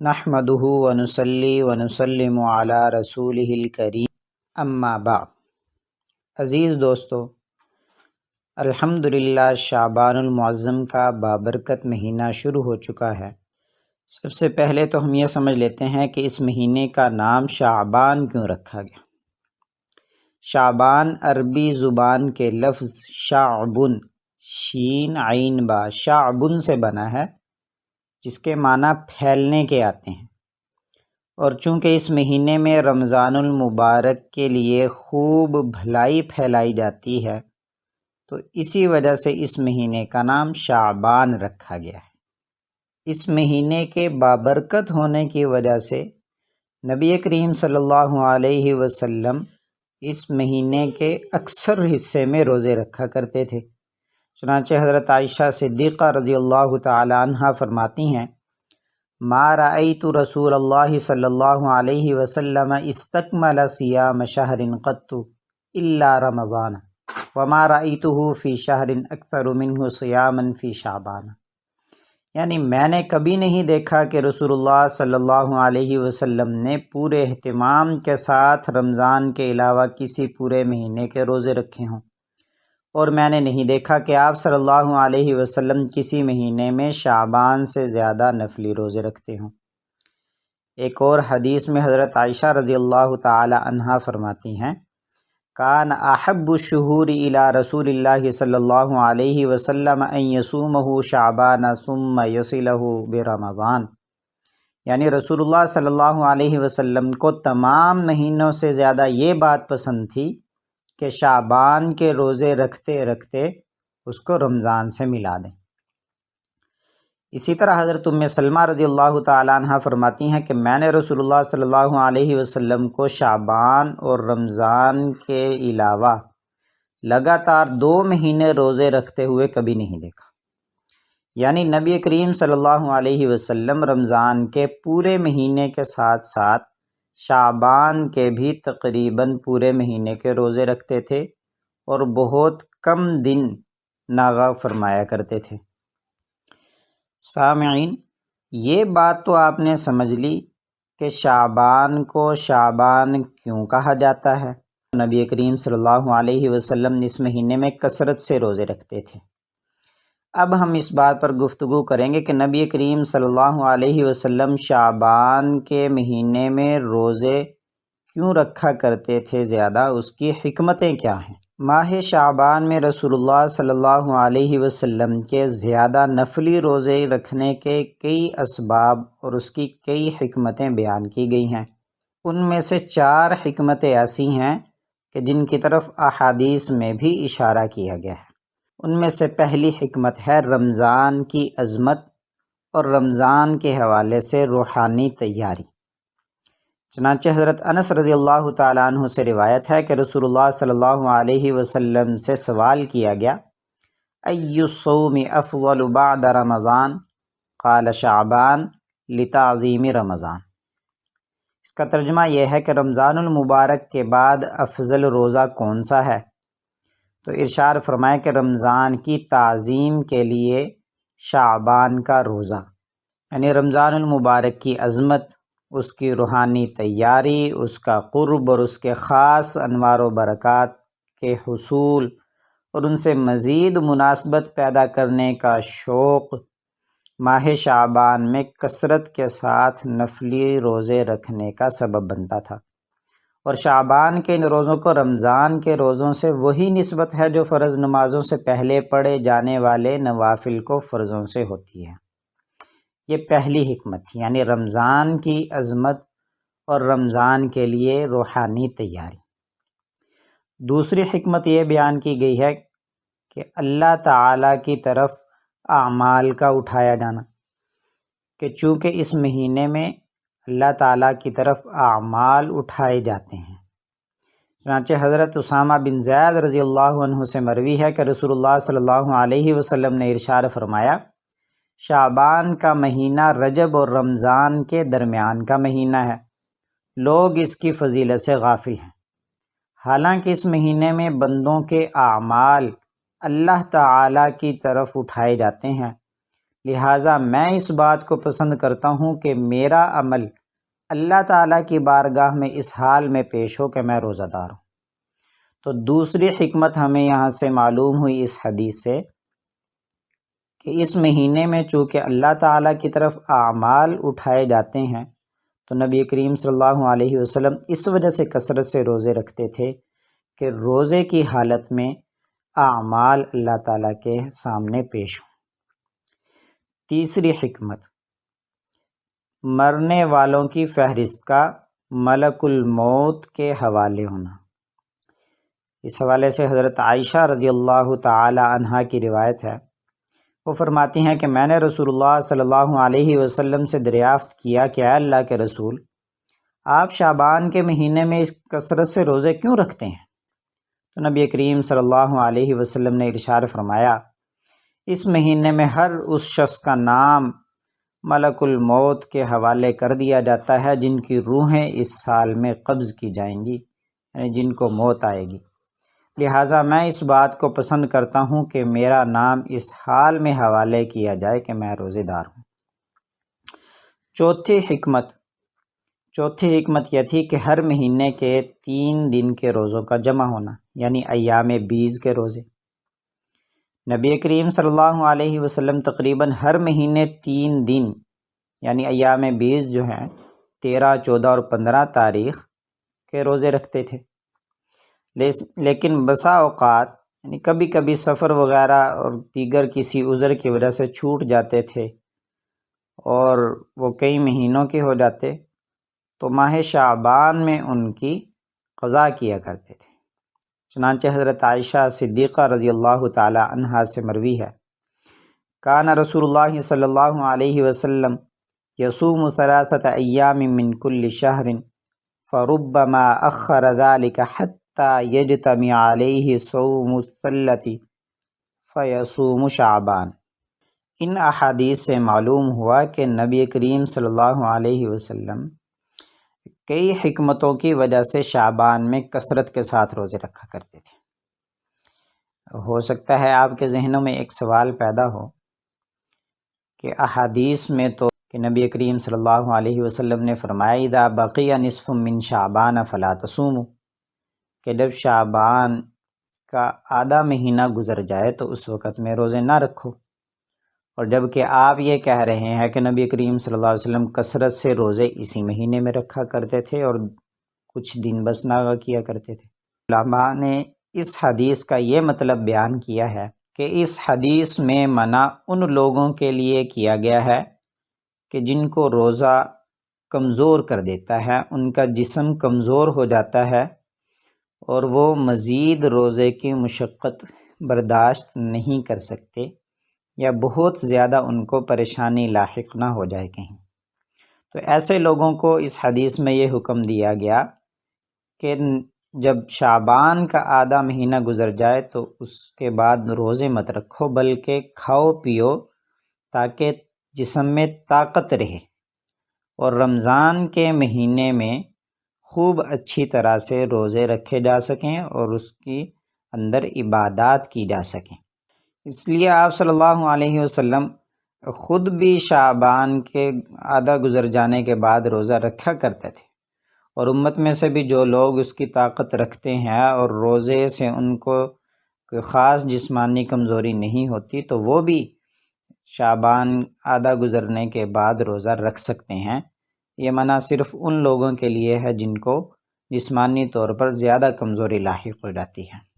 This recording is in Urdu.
نحمده ونصلي ونسلم علی رسولہ الکریم اما بعد۔ عزیز دوستو، الحمدللہ شعبان المعظم کا بابرکت مہینہ شروع ہو چکا ہے۔ سب سے پہلے تو ہم یہ سمجھ لیتے ہیں کہ اس مہینے کا نام شعبان کیوں رکھا گیا۔ شعبان عربی زبان کے لفظ شعبن شین عین با شعبن سے بنا ہے، جس کے معنی پھیلنے کے آتے ہیں، اور چونکہ اس مہینے میں رمضان المبارک کے لیے خوب بھلائی پھیلائی جاتی ہے، تو اسی وجہ سے اس مہینے کا نام شعبان رکھا گیا ہے۔ اس مہینے کے بابرکت ہونے کی وجہ سے نبی کریم صلی اللہ علیہ وسلم اس مہینے کے اکثر حصے میں روزے رکھا کرتے تھے۔ چنانچہ حضرت عائشہ صدیقہ رضی اللہ تعالی عنہا فرماتی ہیں، ما رأیت رسول اللہ صلی اللہ علیہ وسلم استکمل صیام شہر قط الا رمضان وما رأیتہ فی شہر اکثر منہ صیاما فی شعبان۔ یعنی میں نے کبھی نہیں دیکھا کہ رسول اللہ صلی اللہ علیہ وسلم نے پورے اہتمام کے ساتھ رمضان کے علاوہ کسی پورے مہینے کے روزے رکھے ہوں، اور میں نے نہیں دیکھا کہ آپ صلی اللہ علیہ وسلم کسی مہینے میں شعبان سے زیادہ نفلی روزے رکھتے ہوں۔ ایک اور حدیث میں حضرت عائشہ رضی اللہ تعالی عنہا فرماتی ہیں، کان احب الشہور الی رسول اللہ صلی اللہ علیہ وسلم ان یصومہ شعبان ثم یصلہ برمضان۔ یعنی رسول اللہ صلی اللہ علیہ وسلم کو تمام مہینوں سے زیادہ یہ بات پسند تھی کہ شعبان کے روزے رکھتے رکھتے اس کو رمضان سے ملا دیں۔ اسی طرح حضرت ام سلمہ رضی اللہ تعالی عنہ فرماتی ہیں کہ میں نے رسول اللہ صلی اللہ علیہ وسلم کو شعبان اور رمضان کے علاوہ لگاتار 2 مہینے روزے رکھتے ہوئے کبھی نہیں دیکھا۔ یعنی نبی کریم صلی اللہ علیہ وسلم رمضان کے پورے مہینے کے ساتھ ساتھ شعبان کے بھی تقریباً پورے مہینے کے روزے رکھتے تھے، اور بہت کم دن ناغہ فرمایا کرتے تھے۔ سامعین، یہ بات تو آپ نے سمجھ لی کہ شعبان کو شعبان کیوں کہا جاتا ہے۔ نبی کریم صلی اللہ علیہ وسلم اس مہینے میں کثرت سے روزے رکھتے تھے۔ اب ہم اس بات پر گفتگو کریں گے کہ نبی کریم صلی اللہ علیہ وسلم شعبان کے مہینے میں روزے کیوں رکھا کرتے تھے زیادہ، اس کی حکمتیں کیا ہیں۔ ماہ شعبان میں رسول اللہ صلی اللہ علیہ وسلم کے زیادہ نفلی روزے رکھنے کے کئی اسباب اور اس کی کئی حکمتیں بیان کی گئی ہیں۔ ان میں سے 4 حکمتیں ایسی ہیں کہ جن کی طرف احادیث میں بھی اشارہ کیا گیا ہے۔ ان میں سے پہلی حکمت ہے رمضان کی عظمت اور رمضان کے حوالے سے روحانی تیاری۔ چنانچہ حضرت انس رضی اللہ تعالیٰ عنہ سے روایت ہے کہ رسول اللہ صلی اللہ علیہ وسلم سے سوال کیا گیا، ای الصوم افضل بعد رمضان؟ قال شعبان لتعظیم رمضان۔ اس کا ترجمہ یہ ہے کہ رمضان المبارک کے بعد افضل روزہ کون سا ہے؟ تو ارشاد فرمائے کہ رمضان کی تعظیم کے لیے شعبان کا روزہ، یعنی رمضان المبارک کی عظمت، اس کی روحانی تیاری، اس کا قرب اور اس کے خاص انوار و برکات کے حصول اور ان سے مزید مناسبت پیدا کرنے کا شوق ماہ شعبان میں کثرت کے ساتھ نفلی روزے رکھنے کا سبب بنتا تھا۔ اور شعبان کے ان روزوں کو رمضان کے روزوں سے وہی نسبت ہے جو فرض نمازوں سے پہلے پڑھے جانے والے نوافل کو فرضوں سے ہوتی ہے۔ یہ پہلی حکمت تھی، یعنی رمضان کی عظمت اور رمضان کے لیے روحانی تیاری۔ دوسری حکمت یہ بیان کی گئی ہے کہ اللہ تعالیٰ کی طرف اعمال کا اٹھایا جانا، کہ چونکہ اس مہینے میں اللہ تعالیٰ کی طرف اعمال اٹھائے جاتے ہیں۔ چنانچہ حضرت اسامہ بن زید رضی اللہ عنہ سے مروی ہے کہ رسول اللہ صلی اللہ علیہ وسلم نے ارشاد فرمایا، شعبان کا مہینہ رجب اور رمضان کے درمیان کا مہینہ ہے، لوگ اس کی فضیلت سے غافل ہیں۔ حالانکہ اس مہینے میں بندوں کے اعمال اللہ تعالیٰ کی طرف اٹھائے جاتے ہیں، لہٰذا میں اس بات کو پسند کرتا ہوں کہ میرا عمل اللہ تعالیٰ کی بارگاہ میں اس حال میں پیش ہو کہ میں روزہ دار ہوں۔ تو دوسری حکمت ہمیں یہاں سے معلوم ہوئی اس حدیث سے کہ اس مہینے میں چونکہ اللہ تعالیٰ کی طرف اعمال اٹھائے جاتے ہیں، تو نبی کریم صلی اللہ علیہ وسلم اس وجہ سے کثرت سے روزے رکھتے تھے کہ روزے کی حالت میں اعمال اللہ تعالیٰ کے سامنے پیش ہوں۔ تیسری حکمت، مرنے والوں کی فہرست کا ملک الموت کے حوالے ہونا۔ اس حوالے سے حضرت عائشہ رضی اللہ تعالی عنہا کی روایت ہے، وہ فرماتی ہیں کہ میں نے رسول اللہ صلی اللہ علیہ وسلم سے دریافت کیا کہ اے اللہ کے رسول، آپ شعبان کے مہینے میں اس کثرت سے روزے کیوں رکھتے ہیں؟ تو نبی کریم صلی اللہ علیہ وسلم نے ارشاد فرمایا، اس مہینے میں ہر اس شخص کا نام ملک الموت کے حوالے کر دیا جاتا ہے جن کی روحیں اس سال میں قبض کی جائیں گی، یعنی جن کو موت آئے گی۔ لہٰذا میں اس بات کو پسند کرتا ہوں کہ میرا نام اس حال میں حوالے کیا جائے کہ میں روزے دار ہوں۔ چوتھی حکمت یہ تھی کہ ہر مہینے کے 3 دن کے روزوں کا جمع ہونا، یعنی ایام بیض کے روزے۔ نبی کریم صلی اللہ علیہ وسلم تقریباً ہر مہینے 3 دن یعنی ایام بیض جو ہیں 13، 14 اور 15 تاریخ کے روزے رکھتے تھے، لیکن بسا اوقات یعنی کبھی کبھی سفر وغیرہ اور دیگر کسی عذر کی وجہ سے چھوٹ جاتے تھے اور وہ کئی مہینوں کے ہو جاتے، تو ماہ شعبان میں ان کی قضا کیا کرتے تھے۔ چنانچہ حضرت عائشہ صدیقہ رضی اللہ تعالی عنہا سے مروی ہے، کان رسول اللہ صلی اللہ علیہ وسلم یصوم 3 ایام من کل شہر فربما اخر ذلك حتى یجتمع علیہ صوم الثلۃ فیصوم شعبان۔ ان احادیث سے معلوم ہوا کہ نبی کریم صلی اللہ علیہ وسلم کئی حکمتوں کی وجہ سے شعبان میں کثرت کے ساتھ روزے رکھا کرتے تھے۔ ہو سکتا ہے آپ کے ذہنوں میں ایک سوال پیدا ہو کہ احادیث میں تو کہ نبی کریم صلی اللہ علیہ وسلم نے فرمایا اذا بقی نصف من شعبان فلا تصوموا، کہ جب شعبان کا آدھا مہینہ گزر جائے تو اس وقت میں روزے نہ رکھو، اور جب کہ آپ یہ کہہ رہے ہیں کہ نبی کریم صلی اللہ علیہ وسلم کثرت سے روزے اسی مہینے میں رکھا کرتے تھے اور کچھ دن بس نہ کیا کرتے تھے۔ علماء نے اس حدیث کا یہ مطلب بیان کیا ہے کہ اس حدیث میں منع ان لوگوں کے لیے کیا گیا ہے کہ جن کو روزہ کمزور کر دیتا ہے، ان کا جسم کمزور ہو جاتا ہے اور وہ مزید روزے کی مشقت برداشت نہیں کر سکتے، یا بہت زیادہ ان کو پریشانی لاحق نہ ہو جائے کہیں، تو ایسے لوگوں کو اس حدیث میں یہ حکم دیا گیا کہ جب شعبان کا آدھا مہینہ گزر جائے تو اس کے بعد روزے مت رکھو، بلکہ کھاؤ پیو تاکہ جسم میں طاقت رہے، اور رمضان کے مہینے میں خوب اچھی طرح سے روزے رکھے جا سکیں اور اس کی اندر عبادات کی جا سکیں۔ اس لیے آپ صلی اللہ علیہ وسلم خود بھی شعبان کے آدھا گزر جانے کے بعد روزہ رکھا کرتے تھے، اور امت میں سے بھی جو لوگ اس کی طاقت رکھتے ہیں اور روزے سے ان کو کوئی خاص جسمانی کمزوری نہیں ہوتی، تو وہ بھی شعبان آدھا گزرنے کے بعد روزہ رکھ سکتے ہیں۔ یہ منع صرف ان لوگوں کے لیے ہے جن کو جسمانی طور پر زیادہ کمزوری لاحق ہو جاتی ہے۔